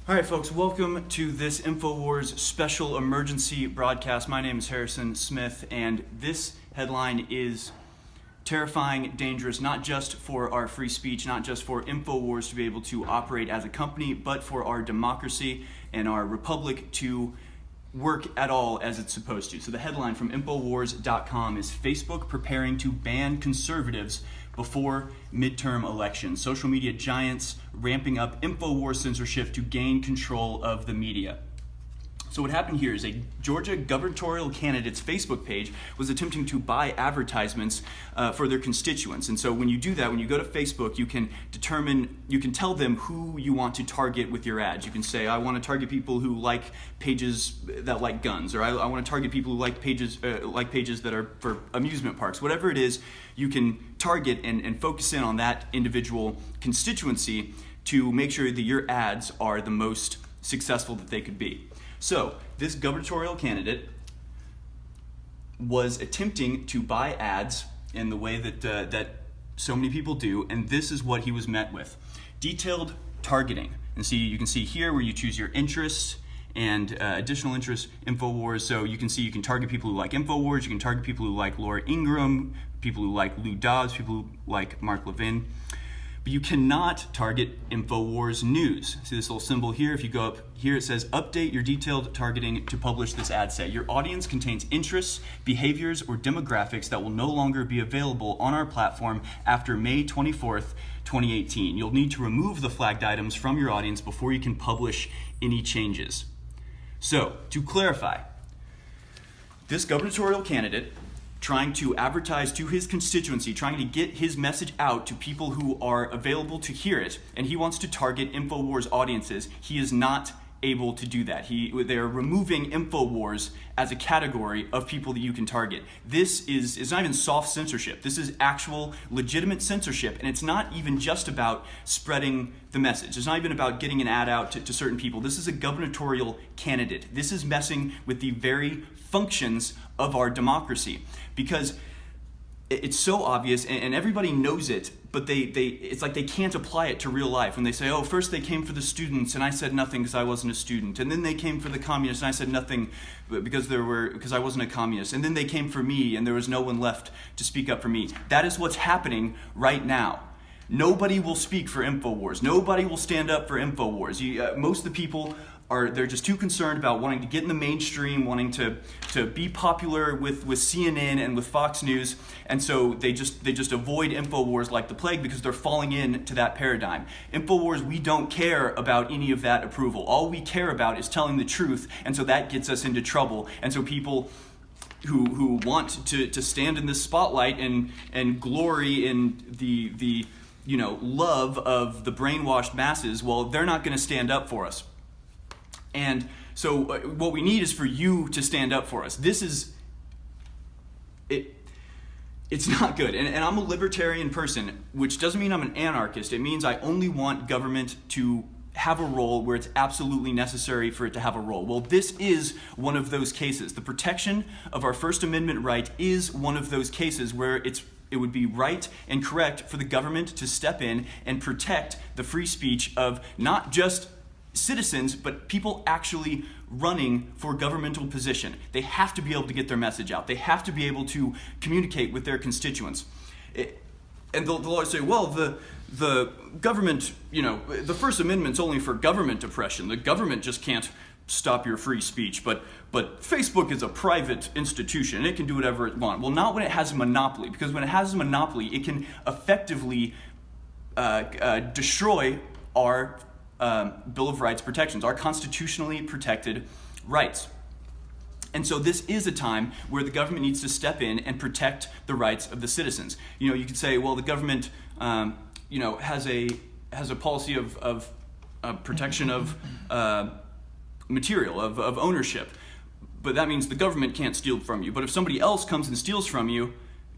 All right, folks, welcome to this Infowars special emergency broadcast. My name is Harrison Smith, and this headline is terrifying, dangerous, not just for our free speech, not just for Infowars to be able to operate as a company, but for our democracy and our republic to work at all as it's supposed to. So the headline from Infowars.com is Facebook preparing to ban conservatives before midterm elections. Social media giants ramping up Infowars censorship to gain control of the media. So what happened here is a Georgia gubernatorial candidate's Facebook page was attempting to buy advertisements for their constituents. And so when you do that, when you go to Facebook, you can tell them who you want to target with your ads. You can say, I want to target people who like pages that like guns, or I want to target people who like pages that are for amusement parks. Whatever it is, you can target and focus in on that individual constituency to make sure that your ads are the most successful that they could be. So this gubernatorial candidate was attempting to buy ads in the way that so many people do, and this is what he was met with: detailed targeting. And see, you can see here where you choose your interests and additional interests, Infowars. So you can see you can target people who like Infowars, you can target people who like Laura Ingraham, people who like Lou Dobbs, people who like Mark Levin. But you cannot target Infowars News. See this little symbol here? If you go up here, it says, update your detailed targeting to publish this ad set. Your audience contains interests, behaviors, or demographics that will no longer be available on our platform after May 24th, 2018. You'll need to remove the flagged items from your audience before you can publish any changes. So, to clarify, this gubernatorial candidate trying to advertise to his constituency, trying to get his message out to people who are available to hear it, and he wants to target Infowars audiences. He is not able to do that. They're removing Infowars as a category of people that you can target. This is not even soft censorship. This is actual legitimate censorship, and it's not even just about spreading the message. It's not even about getting an ad out to certain people. This is a gubernatorial candidate. This is messing with the very functions of our democracy, because it's so obvious and everybody knows it, but it's like they can't apply it to real life. When they say, oh, first they came for the students and I said nothing because I wasn't a student, and then they came for the communists and I said nothing because I wasn't a communist, and then they ccame for me and there was no one left to speak up for me. That is what's happening right now. Nobody will speak for Infowars. Nobody will stand up for Infowars. Most of the people they're just too concerned about wanting to get in the mainstream, wanting to be popular with CNN and with Fox News, and so they just avoid Infowars like the plague because they're falling into that paradigm. Infowars, we don't care about any of that approval. All we care about is telling the truth, and so that gets us into trouble. And so people who want to stand in this spotlight and glory in the love of the brainwashed masses, well, they're not going to stand up for us. And so what we need is for you to stand up for us. It's not good. And I'm a libertarian person, which doesn't mean I'm an anarchist. It means I only want government to have a role where it's absolutely necessary for it to have a role. Well, this is one of those cases. The protection of our First Amendment right is one of those cases where it would be right and correct for the government to step in and protect the free speech of not just citizens, but people actually running for governmental position. They have to be able to get their message out. They have to be able to communicate with their constituents. And they'll always say, well, the government, the First Amendment's only for government oppression. The government just can't stop your free speech, but Facebook is a private institution. It can do whatever it wants. Well, not when it has a monopoly, because when it has a monopoly, it can effectively destroy our Bill of Rights protections, our constitutionally protected rights. And so this is a time where the government needs to step in and protect the rights of the citizens. You could say, well, the government, has a policy of protection of material, of ownership, but that means the government can't steal from you. But if somebody else comes and steals from you,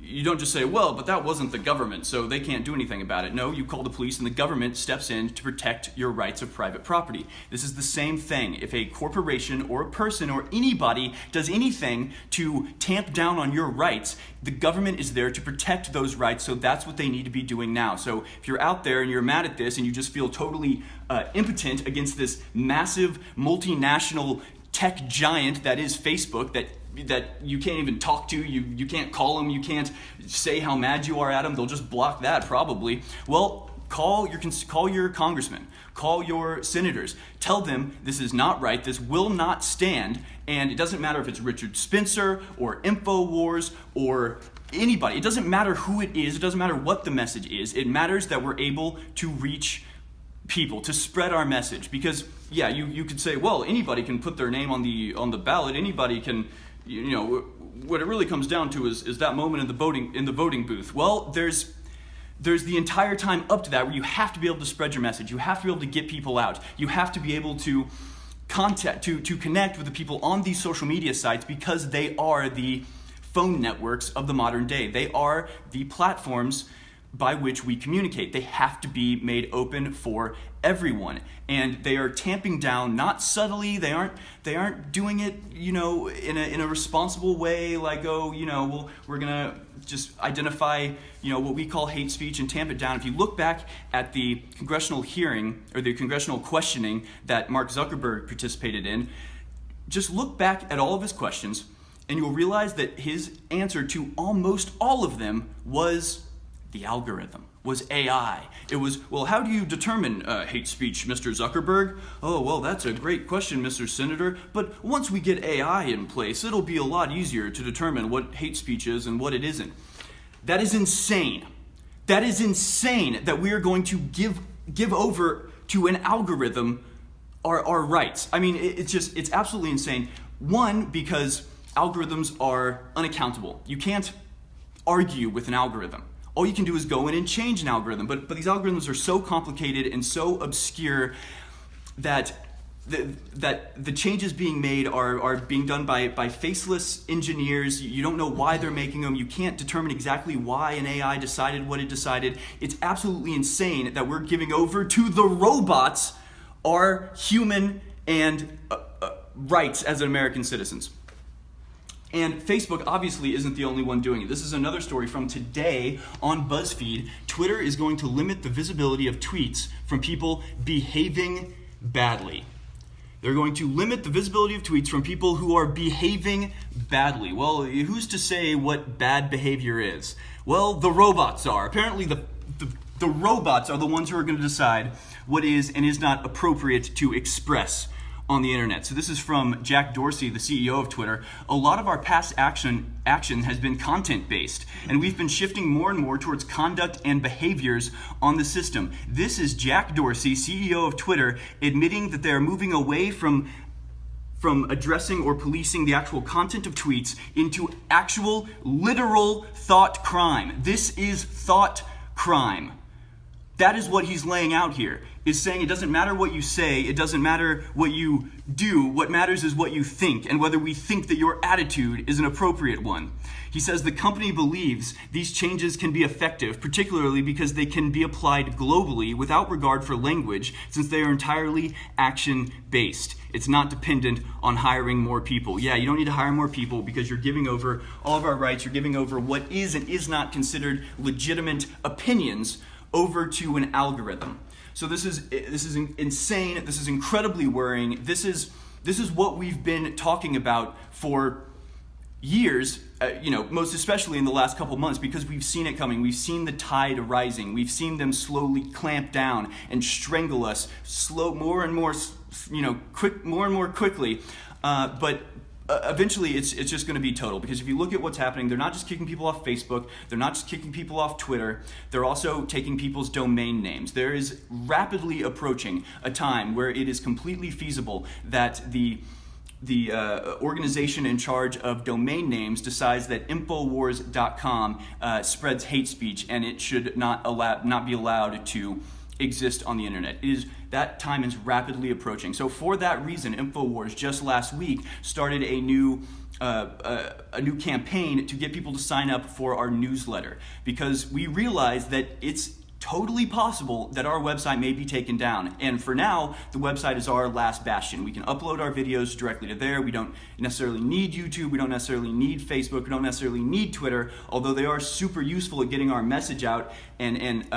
you don't just say, well, but that wasn't the government, so they can't do anything about it. No, you call the police and the government steps in to protect your rights of private property. This is the same thing. If a corporation or a person or anybody does anything to tamp down on your rights, the government is there to protect those rights, so that's what they need to be doing now. So if you're out there and you're mad at this and you just feel totally impotent against this massive multinational tech giant that is Facebook, that you can't even talk to, you can't call them, you can't say how mad you are at them, they'll just block that probably. Well, call your congressman, call your senators, tell them this is not right, this will not stand, and it doesn't matter if it's Richard Spencer or Infowars or anybody, it doesn't matter who it is, it doesn't matter what the message is, it matters that we're able to reach people, to spread our message. Because yeah, you could say, well, anybody can put their name on the ballot, anybody can, what it really comes down to is that moment in the voting booth. Well, there's the entire time up to that where you have to be able to spread your message. You have to be able to get people out. You have to be able to to connect with the people on these social media sites, because they are the phone networks of the modern day. They are the platforms by which we communicate. They have to be made open for everyone, and they are tamping down, not subtly. They aren't doing it, in a responsible way. Like, we're gonna just identify, what we call hate speech and tamp it down. If you look back at the congressional hearing or the congressional questioning that Mark Zuckerberg participated in, just look back at all of his questions, and you'll realize that his answer to almost all of them was the algorithm, was AI. It was, well, how do you determine hate speech, Mr. Zuckerberg? Oh, well, that's a great question, Mr. Senator, but once we get AI in place, it'll be a lot easier to determine what hate speech is and what it isn't. That is insane. That is insane that we are going to give over to an algorithm our rights. I mean, it's absolutely insane. One, because algorithms are unaccountable. You can't argue with an algorithm. All you can do is go in and change an algorithm, but these algorithms are so complicated and so obscure that the changes being made are being done by faceless engineers. You don't know why they're making them. You can't determine exactly why an AI decided what it decided. It's absolutely insane that we're giving over to the robots our human and rights as American citizens. And Facebook obviously isn't the only one doing it. This is another story from today on BuzzFeed. Twitter is going to limit the visibility of tweets from people behaving badly. They're going to limit the visibility of tweets from people who are behaving badly. Well, who's to say what bad behavior is? Well, the robots are. Apparently the robots are the ones who are going to decide what is and is not appropriate to express on the internet. So this is from Jack Dorsey, the CEO of Twitter. A lot of our past action has been content-based, and we've been shifting more and more towards conduct and behaviors on the system. This is Jack Dorsey, CEO of Twitter, admitting that they are moving away from addressing or policing the actual content of tweets into actual, literal thought crime. This is thought crime. That is what he's laying out here, is saying it doesn't matter what you say, it doesn't matter what you do, what matters is what you think, and whether we think that your attitude is an appropriate one. He says the company believes these changes can be effective, particularly because they can be applied globally without regard for language, since they are entirely action-based. It's not dependent on hiring more people. Yeah, you don't need to hire more people because you're giving over all of our rights, you're giving over what is and is not considered legitimate opinions over to an algorithm. So this is insane. This is incredibly worrying. This is what we've been talking about for years, most especially in the last couple months, because we've seen it coming. We've seen the tide rising. We've seen them slowly clamp down and strangle us, more and more quickly. But eventually it's just going to be total, because if you look at what's happening, they're not just kicking people off Facebook, they're not just kicking people off Twitter, they're also taking people's domain names. There is rapidly approaching a time where it is completely feasible that the organization in charge of domain names decides that Infowars.com spreads hate speech, and it should not be allowed to exist on the internet. That time is rapidly approaching. So for that reason, Infowars just last week started a new campaign to get people to sign up for our newsletter, because we realize that it's totally possible that our website may be taken down. And for now, the website is our last bastion. We can upload our videos directly to there. We don't necessarily need YouTube. We don't necessarily need Facebook. We don't necessarily need Twitter, although they are super useful at getting our message out and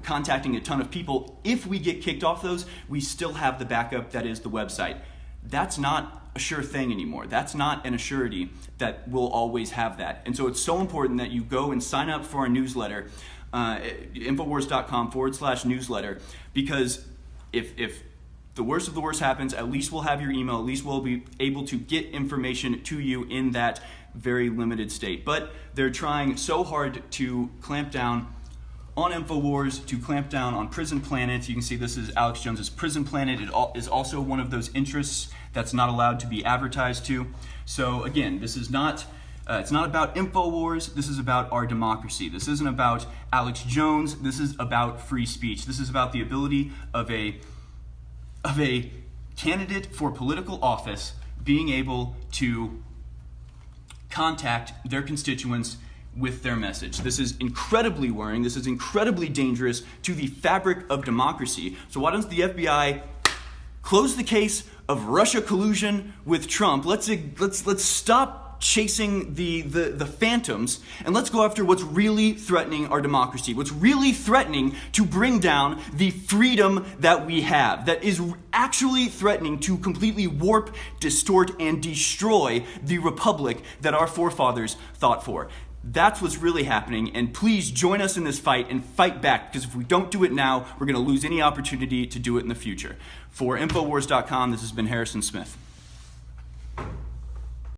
contacting a ton of people. If we get kicked off those, we still have the backup that is the website. That's not a sure thing anymore. That's not an assurity that we'll always have that. And so it's so important that you go and sign up for our newsletter, Infowars.com/newsletter, because if the worst of the worst happens, at least we'll have your email, at least we'll be able to get information to you in that very limited state. But they're trying so hard to clamp down on Infowars, to clamp down on Prison Planet. You can see this is Alex Jones's Prison Planet. It is also one of those interests that's not allowed to be advertised to. So again, this is not it's not about Infowars. This is about our democracy. This isn't about Alex Jones. This is about free speech. This is about the ability of a candidate for political office being able to contact their constituents with their message. This is incredibly worrying. This is incredibly dangerous to the fabric of democracy. So why doesn't the FBI close the case of Russia collusion with Trump? Let's stop chasing the phantoms, and let's go after what's really threatening our democracy, what's really threatening to bring down the freedom that we have, that is actually threatening to completely warp, distort, and destroy the republic that our forefathers fought for. That's what's really happening, and please join us in this fight and fight back, because if we don't do it now, we're going to lose any opportunity to do it in the future. For Infowars.com, this has been Harrison Smith.